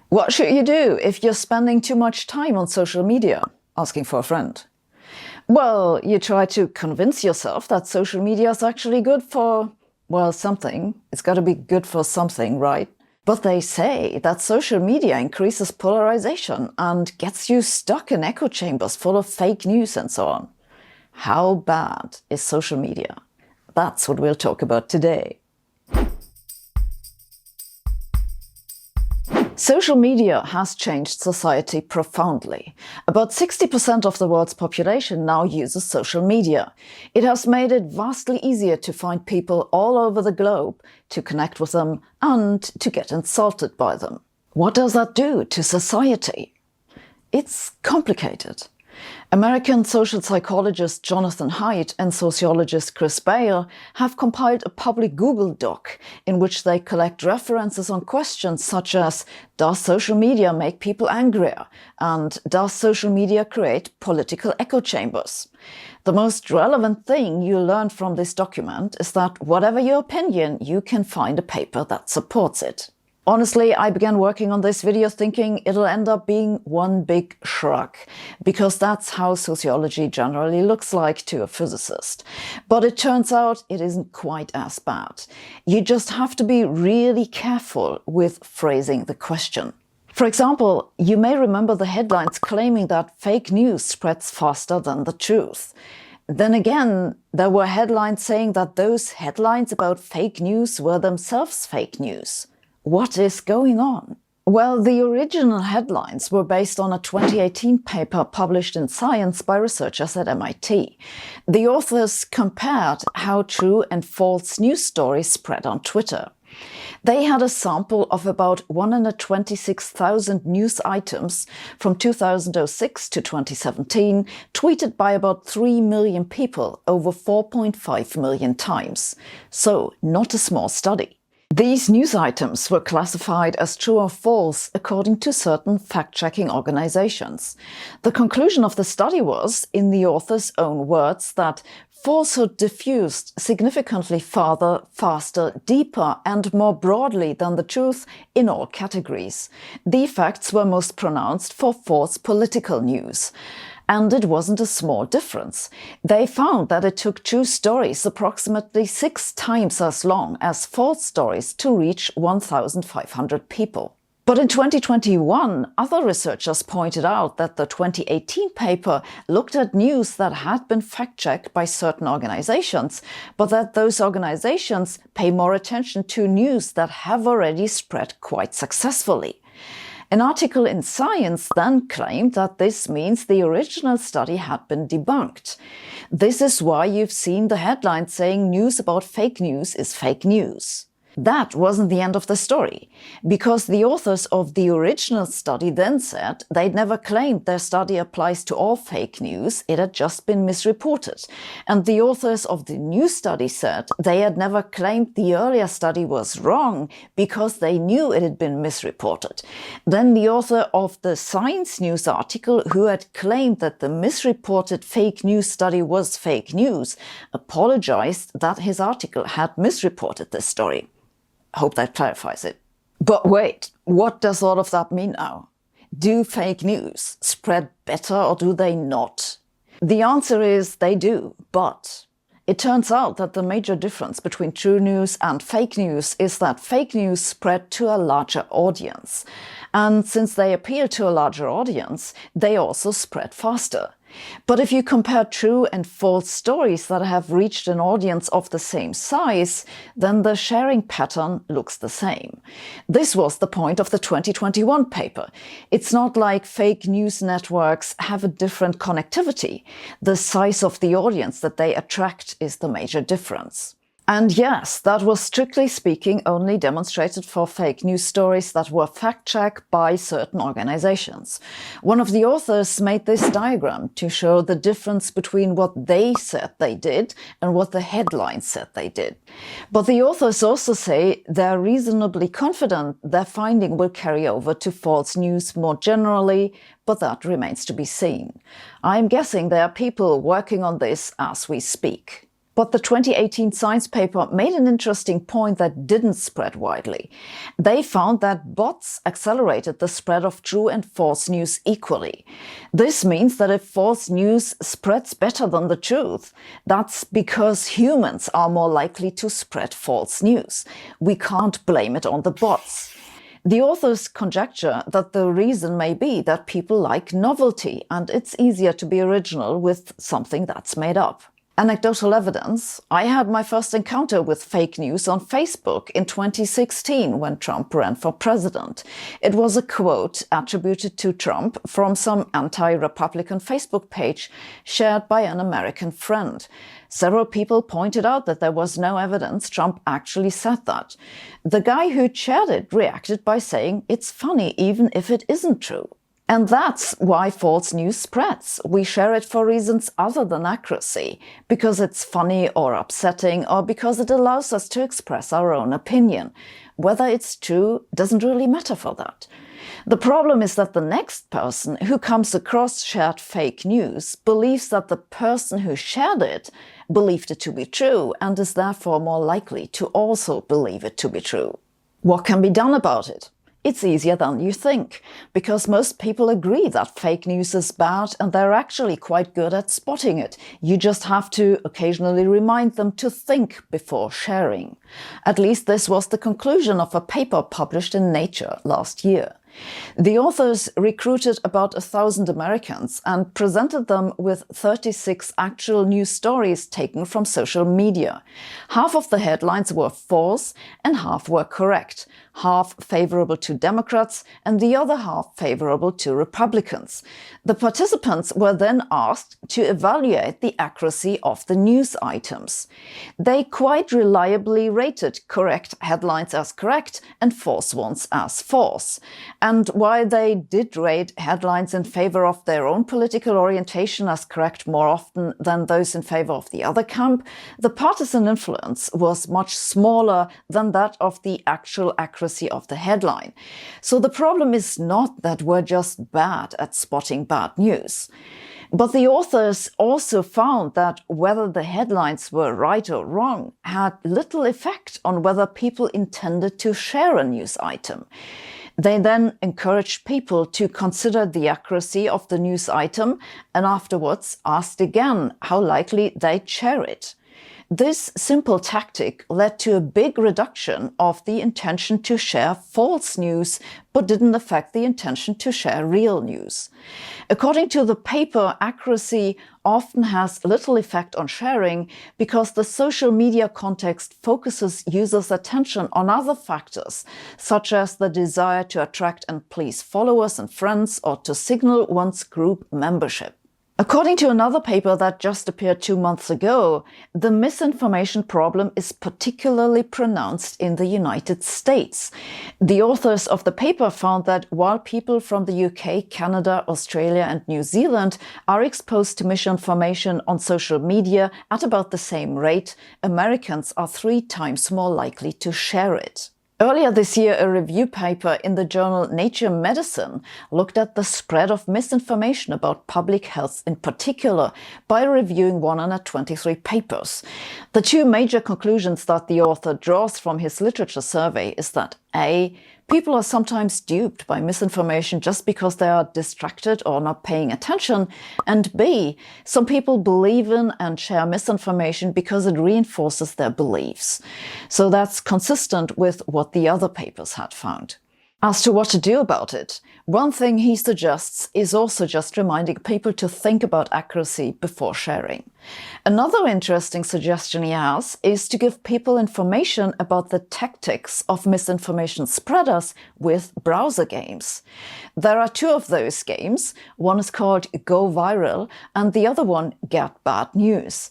What should you do if you're spending too much time on social media? Asking for a friend. Well, you try to convince yourself that social media is actually good for, well, something. It's got to be good for something, right? But they say that social media increases polarization and gets you stuck in echo chambers full of fake news and so on. How bad is social media? That's what we'll talk about today. Social media has changed society profoundly. About 60% of the world's population now uses social media. It has made it vastly easier to find people all over the globe, to connect with them, and to get insulted by them. What does that do to society? It's complicated. American social psychologist Jonathan Haidt and sociologist Chris Baer have compiled a public Google Doc in which they collect references on questions such as, does social media make people angrier? And does social media create political echo chambers? The most relevant thing you learn from this document is that whatever your opinion, you can find a paper that supports it. Honestly, I began working on this video thinking it'll end up being one big shrug, because that's how sociology generally looks like to a physicist. But it turns out it isn't quite as bad. You just have to be really careful with phrasing the question. For example, you may remember the headlines claiming that fake news spreads faster than the truth. Then again, there were headlines saying that those headlines about fake news were themselves fake news. What is going on? Well, the original headlines were based on a 2018 paper published in Science by researchers at MIT. The authors compared how true and false news stories spread on Twitter. They had a sample of about 126,000 news items from 2006 to 2017, tweeted by about 3 million people over 4.5 million times. So, not a small study. These news items were classified as true or false according to certain fact-checking organizations. The conclusion of the study was, in the author's own words, that falsehood diffused significantly farther, faster, deeper and more broadly than the truth in all categories. The effects were most pronounced for false political news. And it wasn't a small difference. They found that it took true stories approximately 6 times as long as false stories to reach 1,500 people. But in 2021, other researchers pointed out that the 2018 paper looked at news that had been fact-checked by certain organizations, but that those organizations pay more attention to news that have already spread quite successfully. An article in Science then claimed that this means the original study had been debunked. This is why you've seen the headline saying news about fake news is fake news. That wasn't the end of the story, because the authors of the original study then said they'd never claimed their study applies to all fake news, it had just been misreported. And the authors of the new study said they had never claimed the earlier study was wrong because they knew it had been misreported. Then the author of the Science News article, who had claimed that the misreported fake news study was fake news, apologized that his article had misreported this story. Hope that clarifies it. But wait, what does all of that mean now? Do fake news spread better or do they not? The answer is they do, but it turns out that the major difference between true news and fake news is that fake news spread to a larger audience. And since they appeal to a larger audience, they also spread faster. But if you compare true and false stories that have reached an audience of the same size, then the sharing pattern looks the same. This was the point of the 2021 paper. It's not like fake news networks have a different connectivity. The size of the audience that they attract is the major difference. And yes, that was strictly speaking only demonstrated for fake news stories that were fact-checked by certain organizations. One of the authors made this diagram to show the difference between what they said they did and what the headlines said they did. But the authors also say they're reasonably confident their finding will carry over to false news more generally, but that remains to be seen. I'm guessing there are people working on this as we speak. But the 2018 Science paper made an interesting point that didn't spread widely. They found that bots accelerated the spread of true and false news equally. This means that if false news spreads better than the truth, that's because humans are more likely to spread false news. We can't blame it on the bots. The authors conjecture that the reason may be that people like novelty, and it's easier to be original with something that's made up. Anecdotal evidence: I had my first encounter with fake news on Facebook in 2016 when Trump ran for president. It was a quote attributed to Trump from some anti-Republican Facebook page shared by an American friend. Several people pointed out that there was no evidence Trump actually said that. The guy who shared it reacted by saying it's funny even if it isn't true. And that's why false news spreads. We share it for reasons other than accuracy, because it's funny or upsetting, or because it allows us to express our own opinion. Whether it's true doesn't really matter for that. The problem is that the next person who comes across shared fake news believes that the person who shared it believed it to be true and is therefore more likely to also believe it to be true. What can be done about it? It's easier than you think, because most people agree that fake news is bad and they're actually quite good at spotting it. You just have to occasionally remind them to think before sharing. At least this was the conclusion of a paper published in Nature last year. The authors recruited about 1,000 Americans and presented them with 36 actual news stories taken from social media. Half of the headlines were false and half were correct, half favorable to Democrats and the other half favorable to Republicans. The participants were then asked to evaluate the accuracy of the news items. They quite reliably rated correct headlines as correct and false ones as false. And while they did rate headlines in favor of their own political orientation as correct more often than those in favor of the other camp, the partisan influence was much smaller than that of the actual accuracy of the headline. So the problem is not that we're just bad at spotting bad news. But the authors also found that whether the headlines were right or wrong had little effect on whether people intended to share a news item. They then encouraged people to consider the accuracy of the news item and afterwards asked again how likely they'd share it. This simple tactic led to a big reduction of the intention to share false news, but didn't affect the intention to share real news. According to the paper, accuracy often has little effect on sharing because the social media context focuses users' attention on other factors, such as the desire to attract and please followers and friends or to signal one's group membership. According to another paper that just appeared 2 months ago, the misinformation problem is particularly pronounced in the United States. The authors of the paper found that while people from the UK, Canada, Australia and New Zealand are exposed to misinformation on social media at about the same rate, Americans are 3 times more likely to share it. Earlier this year, a review paper in the journal Nature Medicine looked at the spread of misinformation about public health in particular by reviewing 123 papers. The 2 major conclusions that the author draws from his literature survey is that A. People are sometimes duped by misinformation just because they are distracted or not paying attention, and B. Some people believe in and share misinformation because it reinforces their beliefs. So that's consistent with what the other papers had found. As to what to do about it, one thing he suggests is also just reminding people to think about accuracy before sharing. Another interesting suggestion he has is to give people information about the tactics of misinformation spreaders with browser games. There are 2 of those games. One is called Go Viral and the other one Get Bad News.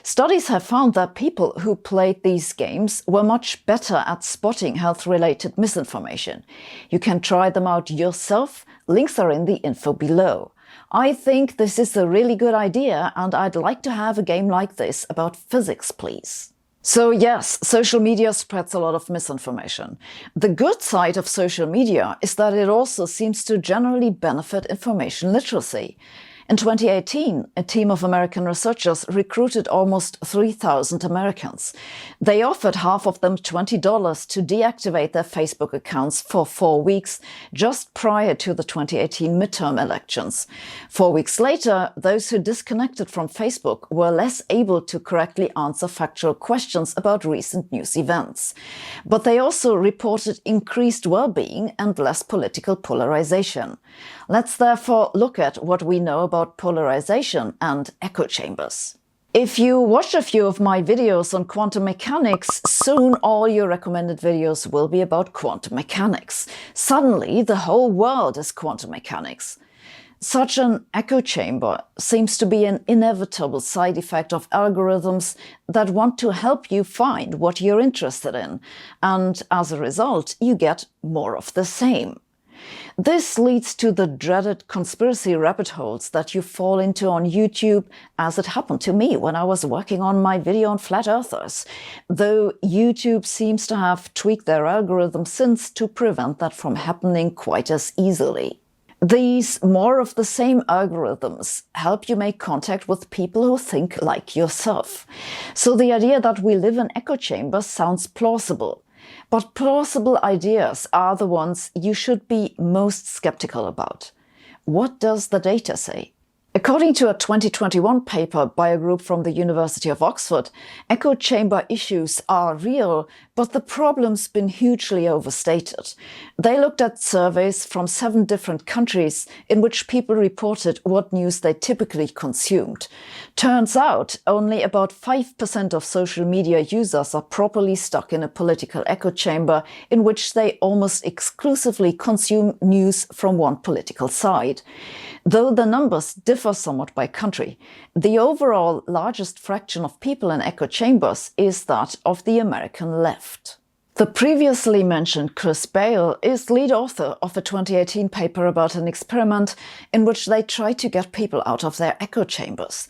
Studies have found that people who played these games were much better at spotting health-related misinformation. You can try them out yourself. Links are in the info below. I think this is a really good idea and I'd like to have a game like this about physics, please. So yes, social media spreads a lot of misinformation. The good side of social media is that it also seems to generally benefit information literacy. In 2018, a team of American researchers recruited almost 3,000 Americans. They offered half of them $20 to deactivate their Facebook accounts for 4 weeks, just prior to the 2018 midterm elections. 4 weeks later, those who disconnected from Facebook were less able to correctly answer factual questions about recent news events. But they also reported increased well-being and less political polarization. Let's therefore look at what we know about polarization and echo chambers. If you watch a few of my videos on quantum mechanics, soon all your recommended videos will be about quantum mechanics. Suddenly, the whole world is quantum mechanics. Such an echo chamber seems to be an inevitable side effect of algorithms that want to help you find what you're interested in, and as a result, you get more of the same. This leads to the dreaded conspiracy rabbit holes that you fall into on YouTube, as it happened to me when I was working on my video on flat earthers, though YouTube seems to have tweaked their algorithm since to prevent that from happening quite as easily. These more of the same algorithms help you make contact with people who think like yourself. So the idea that we live in echo chambers sounds plausible. But plausible ideas are the ones you should be most skeptical about. What does the data say? According to a 2021 paper by a group from the University of Oxford, echo chamber issues are real, but the problem's been hugely overstated. They looked at surveys from 7 different countries in which people reported what news they typically consumed. Turns out, only about 5% of social media users are properly stuck in a political echo chamber in which they almost exclusively consume news from one political side. Though the numbers differ somewhat by country, the overall largest fraction of people in echo chambers is that of the American left. The previously mentioned Chris Bail is lead author of a 2018 paper about an experiment in which they tried to get people out of their echo chambers.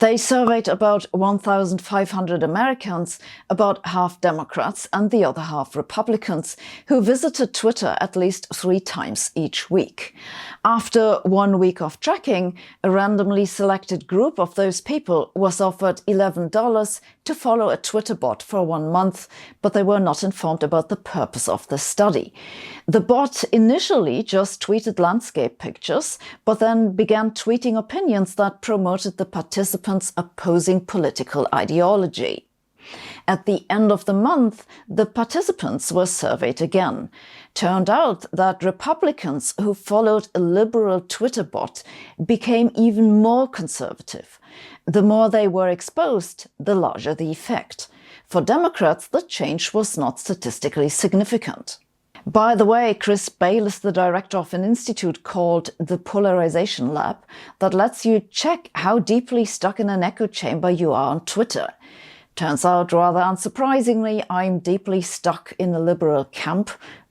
They surveyed about 1,500 Americans, about half Democrats and the other half Republicans, who visited Twitter at least 3 times each week. After 1 week of tracking, a randomly selected group of those people was offered $11 to follow a Twitter bot for 1 month, but they were not informed about the purpose of the study. The bot initially just tweeted landscape pictures, but then began tweeting opinions that promoted the participants' opposing political ideology. At the end of the month, the participants were surveyed again. Turned out that Republicans who followed a liberal Twitter bot became even more conservative. The more they were exposed, the larger the effect. For Democrats, the change was not statistically significant. By the way, Chris Bail is the director of an institute called the Polarization Lab that lets you check how deeply stuck in an echo chamber you are on Twitter. Turns out, rather unsurprisingly, I'm deeply stuck in the liberal camp.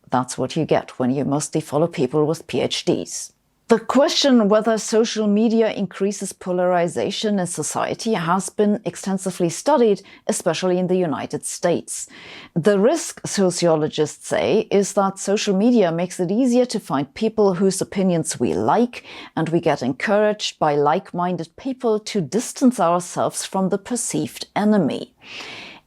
That's what you get when you mostly follow people with PhDs. The question whether social media increases polarization in society has been extensively studied, especially in the United States. The risk, sociologists say, is that social media makes it easier to find people whose opinions we like, and we get encouraged by like-minded people to distance ourselves from the perceived enemy.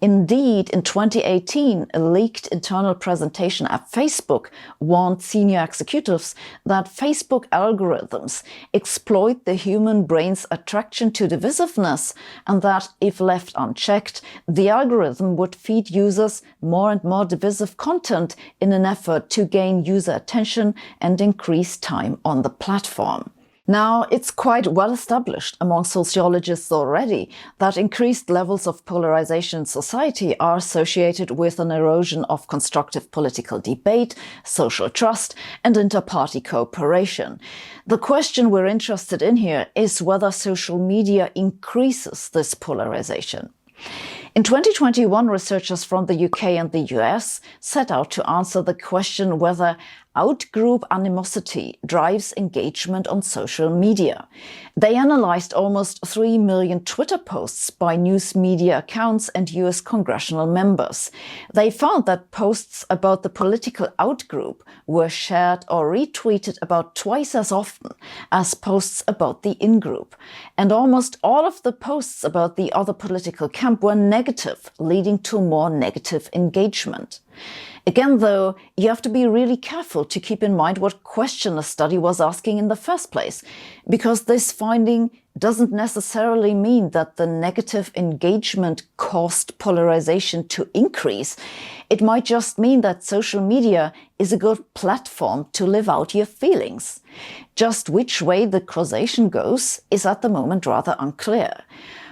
Indeed, in 2018, a leaked internal presentation at Facebook warned senior executives that Facebook algorithms exploit the human brain's attraction to divisiveness, and that, if left unchecked, the algorithm would feed users more and more divisive content in an effort to gain user attention and increase time on the platform. Now, it's quite well established among sociologists already that increased levels of polarization in society are associated with an erosion of constructive political debate, social trust, and inter-party cooperation. The question we're interested in here is whether social media increases this polarization. In 2021, researchers from the UK and the US set out to answer the question whether outgroup animosity drives engagement on social media. They analyzed almost 3 million Twitter posts by news media accounts and US congressional members. They found that posts about the political outgroup were shared or retweeted about twice as often as posts about the in-group. And almost all of the posts about the other political camp were negative, leading to more negative engagement. Again, though, you have to be really careful to keep in mind what question the study was asking in the first place, because this finding doesn't necessarily mean that the negative engagement caused polarization to increase. It might just mean that social media is a good platform to live out your feelings. Just which way the causation goes is at the moment rather unclear.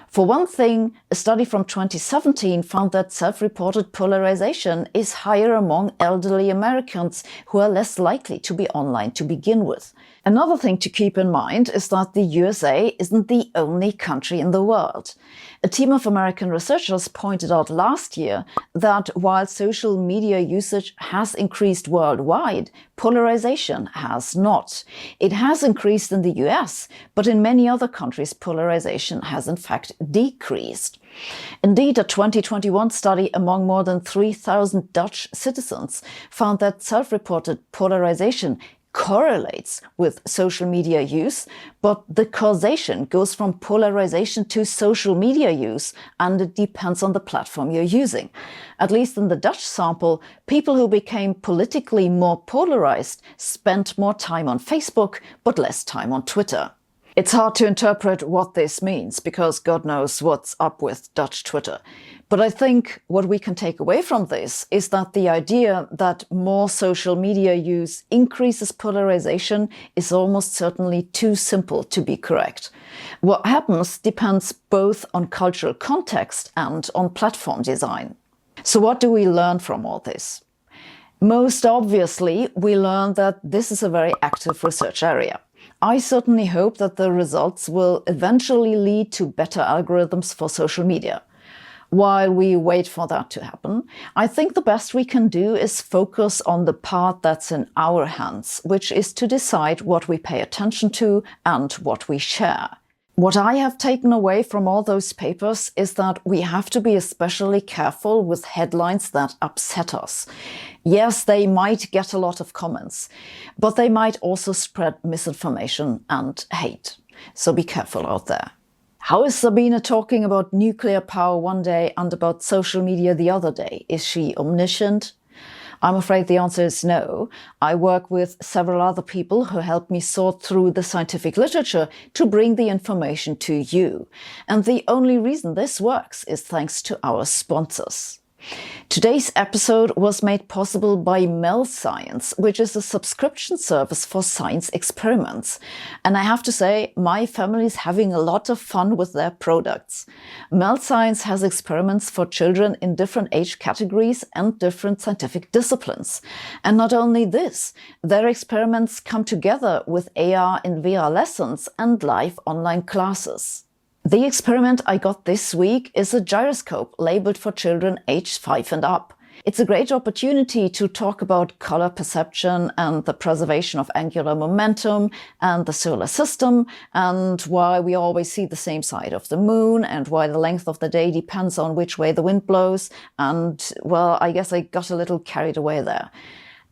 For one thing, a study from 2017 found that self-reported polarization is higher among elderly Americans who are less likely to be online to begin with. Another thing to keep in mind is that the USA isn't the only country in the world. A team of American researchers pointed out last year that while social media usage has increased worldwide, polarization has not. It has increased in the US, but in many other countries polarization has in fact decreased. Indeed, a 2021 study among more than 3,000 Dutch citizens found that self-reported polarization correlates with social media use, but the causation goes from polarization to social media use, and it depends on the platform you're using. At least in the Dutch sample, people who became politically more polarized spent more time on Facebook, but less time on Twitter. It's hard to interpret what this means, because God knows what's up with Dutch Twitter. But I think what we can take away from this is that the idea that more social media use increases polarization is almost certainly too simple to be correct. What happens depends both on cultural context and on platform design. So what do we learn from all this? Most obviously, we learn that this is a very active research area. I certainly hope that the results will eventually lead to better algorithms for social media. While we wait for that to happen, I think the best we can do is focus on the part that's in our hands, which is to decide what we pay attention to and what we share. What I have taken away from all those papers is that we have to be especially careful with headlines that upset us. Yes, they might get a lot of comments, but they might also spread misinformation and hate. So be careful out there. How is Sabine talking about nuclear power one day and about social media the other day? Is she omniscient? I'm afraid the answer is no. I work with several other people who help me sort through the scientific literature to bring the information to you. And the only reason this works is thanks to our sponsors. Today's episode was made possible by MelScience, which is a subscription service for science experiments. And I have to say, my family is having a lot of fun with their products. MelScience has experiments for children in different age categories and different scientific disciplines. And not only this, their experiments come together with AR and VR lessons and live online classes. The experiment I got this week is a gyroscope labeled for children aged 5 and up. It's a great opportunity to talk about color perception and the preservation of angular momentum and the solar system, and why we always see the same side of the moon, and why the length of the day depends on which way the wind blows. And, well, I guess I got a little carried away there.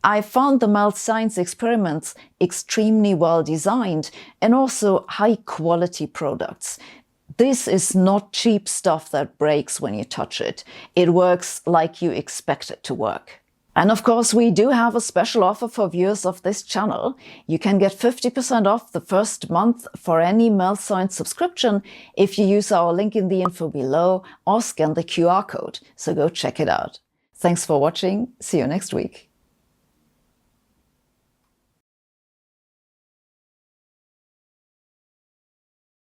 I found the MelScience experiments extremely well designed and also high-quality products. This is not cheap stuff that breaks when you touch it. It works like you expect it to work. And of course, we do have a special offer for viewers of this channel. You can get 50% off the first month for any MelScience subscription if you use our link in the info below or scan the QR code. So go check it out. Thanks for watching. See you next week.